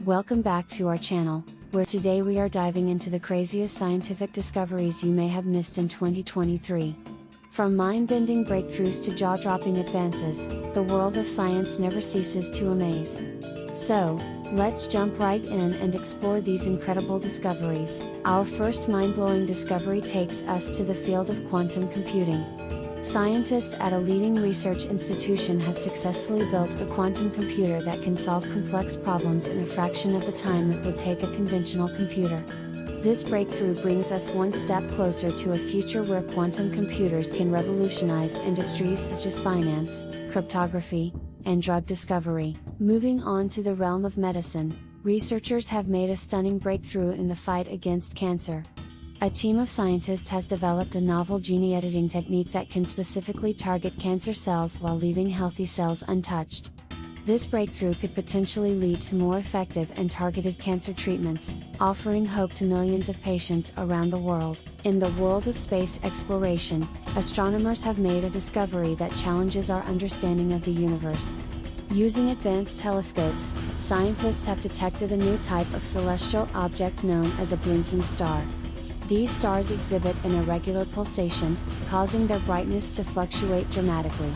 Welcome back to our channel, where today we are diving into the craziest scientific discoveries you may have missed in 2023. From mind-bending breakthroughs to jaw-dropping advances, the world of science never ceases to amaze. So, let's jump right in and explore these incredible discoveries. Our first mind-blowing discovery takes us to the field of quantum computing. Scientists at a leading research institution have successfully built a quantum computer that can solve complex problems in a fraction of the time it would take a conventional computer. This breakthrough brings us one step closer to a future where quantum computers can revolutionize industries such as finance, cryptography, and drug discovery. Moving on to the realm of medicine, researchers have made a stunning breakthrough in the fight against cancer. A team of scientists has developed a novel gene editing technique that can specifically target cancer cells while leaving healthy cells untouched. This breakthrough could potentially lead to more effective and targeted cancer treatments, offering hope to millions of patients around the world. In the world of space exploration, astronomers have made a discovery that challenges our understanding of the universe. Using advanced telescopes, scientists have detected a new type of celestial object known as a blinking star. These stars exhibit an irregular pulsation, causing their brightness to fluctuate dramatically.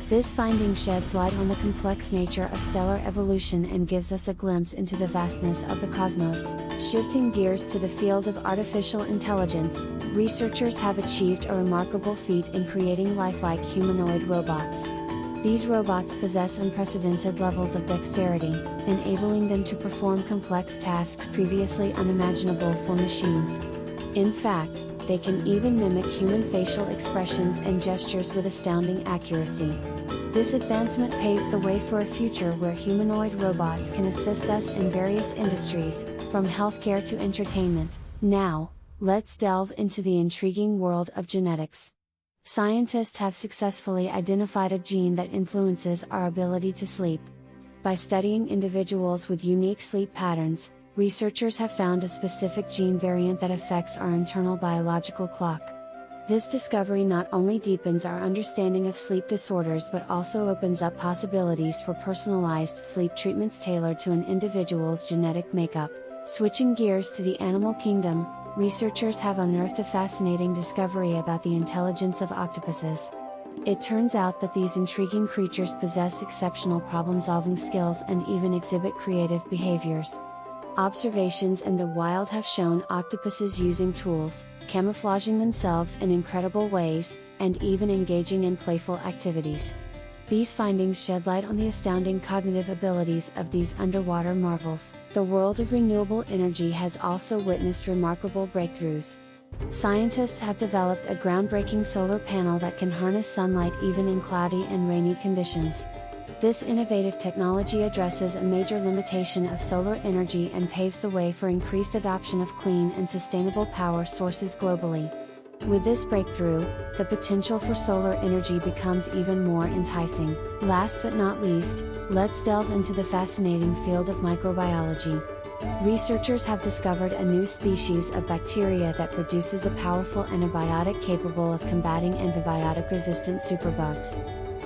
This finding sheds light on the complex nature of stellar evolution and gives us a glimpse into the vastness of the cosmos. Shifting gears to the field of artificial intelligence, researchers have achieved a remarkable feat in creating lifelike humanoid robots. These robots possess unprecedented levels of dexterity, enabling them to perform complex tasks previously unimaginable for machines. In fact, they can even mimic human facial expressions and gestures with astounding accuracy. This advancement paves the way for a future where humanoid robots can assist us in various industries, from healthcare to entertainment. Now, let's delve into the intriguing world of genetics. Scientists have successfully identified a gene that influences our ability to sleep. By studying individuals with unique sleep patterns, researchers have found a specific gene variant that affects our internal biological clock. This discovery not only deepens our understanding of sleep disorders but also opens up possibilities for personalized sleep treatments tailored to an individual's genetic makeup. Switching gears to the animal kingdom, researchers have unearthed a fascinating discovery about the intelligence of octopuses. It turns out that these intriguing creatures possess exceptional problem-solving skills and even exhibit creative behaviors. Observations in the wild have shown octopuses using tools, camouflaging themselves in incredible ways, and even engaging in playful activities. These findings shed light on the astounding cognitive abilities of these underwater marvels. The world of renewable energy has also witnessed remarkable breakthroughs. Scientists have developed a groundbreaking solar panel that can harness sunlight even in cloudy and rainy conditions. This innovative technology addresses a major limitation of solar energy and paves the way for increased adoption of clean and sustainable power sources globally. With this breakthrough, the potential for solar energy becomes even more enticing. Last but not least, let's delve into the fascinating field of microbiology. Researchers have discovered a new species of bacteria that produces a powerful antibiotic capable of combating antibiotic-resistant superbugs.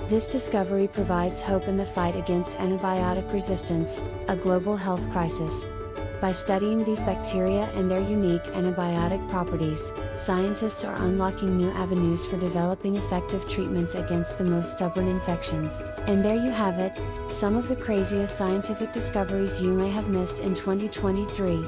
This discovery provides hope in the fight against antibiotic resistance, a global health crisis. By studying these bacteria and their unique antibiotic properties, scientists are unlocking new avenues for developing effective treatments against the most stubborn infections. And there you have it, some of the craziest scientific discoveries you may have missed in 2023.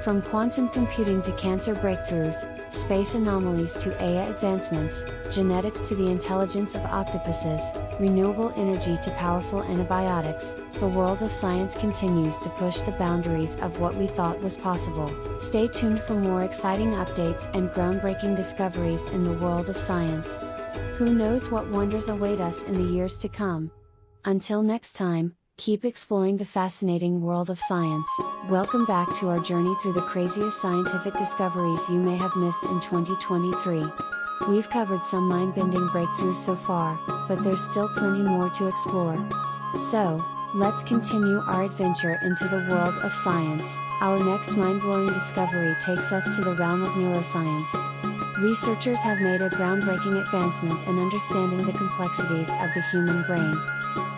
From quantum computing to cancer breakthroughs, space anomalies to AI advancements, genetics to the intelligence of octopuses, renewable energy to powerful antibiotics, the world of science continues to push the boundaries of what we thought was possible. Stay tuned for more exciting updates and groundbreaking discoveries in the world of science. Who knows what wonders await us in the years to come? Until next time, keep exploring the fascinating world of science. Welcome back to our journey through the craziest scientific discoveries you may have missed in 2023. We've covered some mind-bending breakthroughs so far, but there's still plenty more to explore. So, let's continue our adventure into the world of science. Our next mind-blowing discovery takes us to the realm of neuroscience. Researchers have made a groundbreaking advancement in understanding the complexities of the human brain.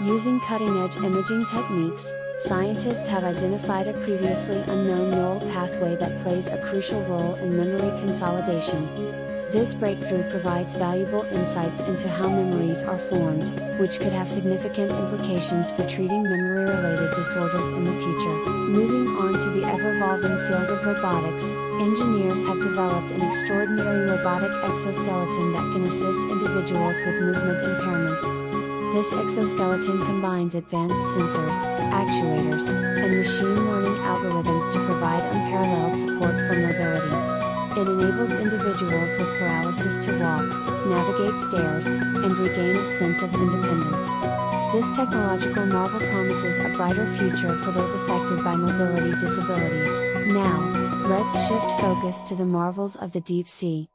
Using cutting-edge imaging techniques, Scientists have identified a previously unknown neural pathway that plays a crucial role in memory consolidation. This breakthrough provides valuable insights into how memories are formed, which could have significant implications for treating memory-related disorders in the future. Moving on to the ever-evolving field of robotics, engineers have developed an extraordinary robotic exoskeleton that can assist individuals with movement impairments. This exoskeleton combines advanced sensors, actuators, and machine learning algorithms to provide unparalleled support for mobility. It enables individuals with paralysis to walk, navigate stairs, and regain a sense of independence. This technological marvel promises a brighter future for those affected by mobility disabilities. Now, let's shift focus to the marvels of the deep sea.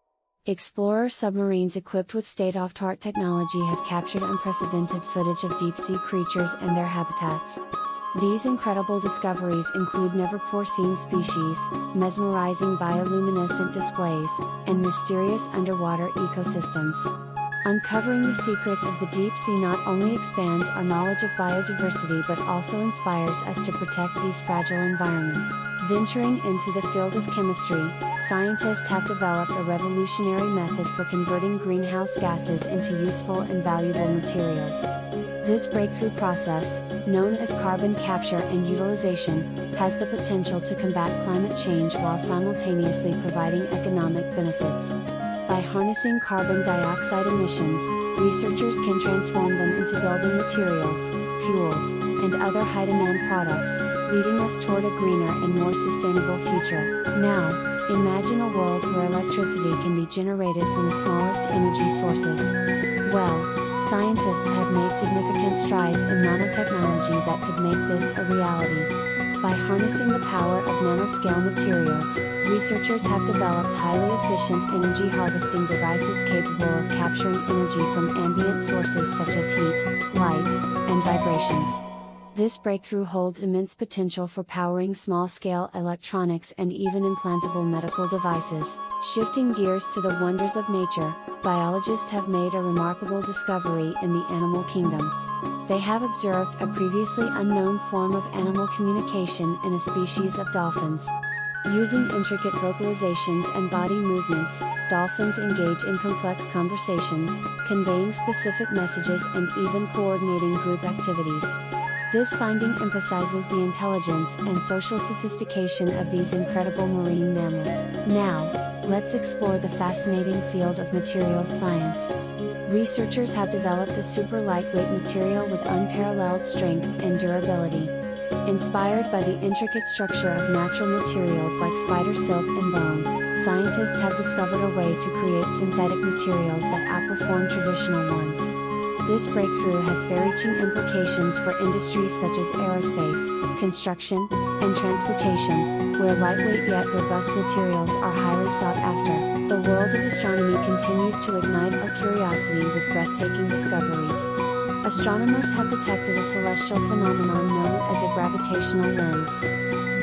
Explorer submarines equipped with state-of-the-art technology have captured unprecedented footage of deep-sea creatures and their habitats. These incredible discoveries include never-before-seen species, mesmerizing bioluminescent displays, and mysterious underwater ecosystems. Uncovering the secrets of the deep sea not only expands our knowledge of biodiversity but also inspires us to protect these fragile environments. Venturing into the field of chemistry, scientists have developed a revolutionary method for converting greenhouse gases into useful and valuable materials. This breakthrough process, known as carbon capture and utilization, has the potential to combat climate change while simultaneously providing economic benefits. By harnessing carbon dioxide emissions, researchers can transform them into building materials, fuels, and other high-demand products, leading us toward a greener and more sustainable future. Now, imagine a world where electricity can be generated from the smallest energy sources. Well, scientists have made significant strides in nanotechnology that could make this a reality. By harnessing the power of nanoscale materials, researchers have developed highly efficient energy harvesting devices capable of capturing energy from ambient sources such as heat, light, and vibrations. This breakthrough holds immense potential for powering small-scale electronics and even implantable medical devices. Shifting gears to the wonders of nature, biologists have made a remarkable discovery in the animal kingdom. They have observed a previously unknown form of animal communication in a species of dolphins. Using intricate vocalizations and body movements, dolphins engage in complex conversations, conveying specific messages and even coordinating group activities. This finding emphasizes the intelligence and social sophistication of these incredible marine mammals. Now, let's explore the fascinating field of materials science. Researchers have developed a super lightweight material with unparalleled strength and durability. Inspired by the intricate structure of natural materials like spider silk and bone, scientists have discovered a way to create synthetic materials that outperform traditional ones. This breakthrough has far-reaching implications for industries such as aerospace, construction, and transportation, where lightweight yet robust materials are highly sought after. The world of astronomy continues to ignite our curiosity with breathtaking discoveries. Astronomers have detected a celestial phenomenon known as a gravitational lens.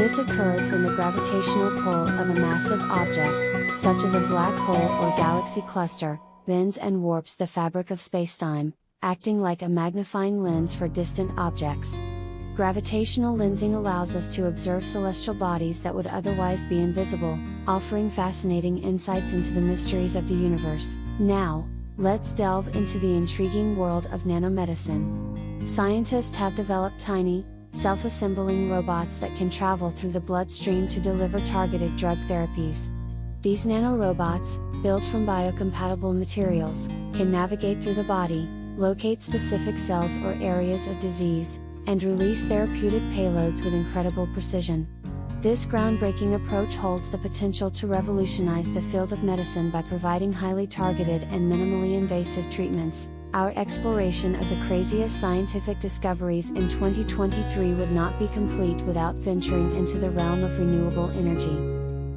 This occurs when the gravitational pull of a massive object, such as a black hole or galaxy cluster, bends and warps the fabric of spacetime, acting like a magnifying lens for distant objects. Gravitational lensing allows us to observe celestial bodies that would otherwise be invisible, offering fascinating insights into the mysteries of the universe. Now, let's delve into the intriguing world of nanomedicine. Scientists have developed tiny, self-assembling robots that can travel through the bloodstream to deliver targeted drug therapies. These nanorobots, built from biocompatible materials, can navigate through the body, locate specific cells or areas of disease, and release therapeutic payloads with incredible precision. This groundbreaking approach holds the potential to revolutionize the field of medicine by providing highly targeted and minimally invasive treatments. Our exploration of the craziest scientific discoveries in 2023 would not be complete without venturing into the realm of renewable energy.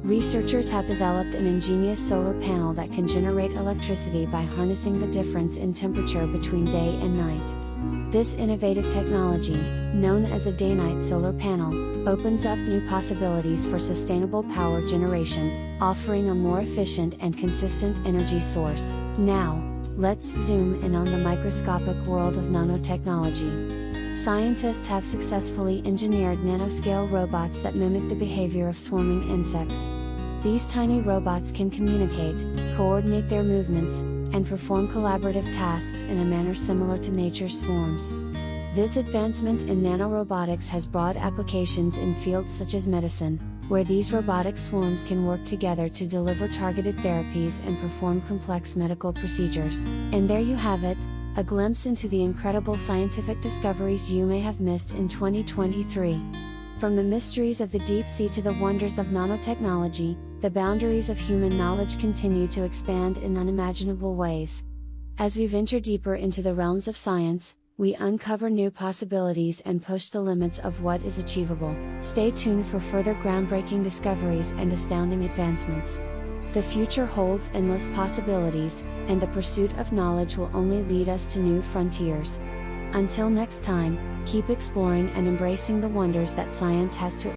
Researchers have developed an ingenious solar panel that can generate electricity by harnessing the difference in temperature between day and night. This innovative technology, known as a day-night solar panel, opens up new possibilities for sustainable power generation, offering a more efficient and consistent energy source. Now, let's zoom in on the microscopic world of nanotechnology. Scientists have successfully engineered nanoscale robots that mimic the behavior of swarming insects. These tiny robots can communicate, coordinate their movements, and perform collaborative tasks in a manner similar to nature's swarms. This advancement in nanorobotics has broad applications in fields such as medicine, where these robotic swarms can work together to deliver targeted therapies and perform complex medical procedures. And there you have it, a glimpse into the incredible scientific discoveries you may have missed in 2023. From the mysteries of the deep sea to the wonders of nanotechnology, the boundaries of human knowledge continue to expand in unimaginable ways. As we venture deeper into the realms of science, we uncover new possibilities and push the limits of what is achievable. Stay tuned for further groundbreaking discoveries and astounding advancements. The future holds endless possibilities, and the pursuit of knowledge will only lead us to new frontiers. Until next time, keep exploring and embracing the wonders that science has to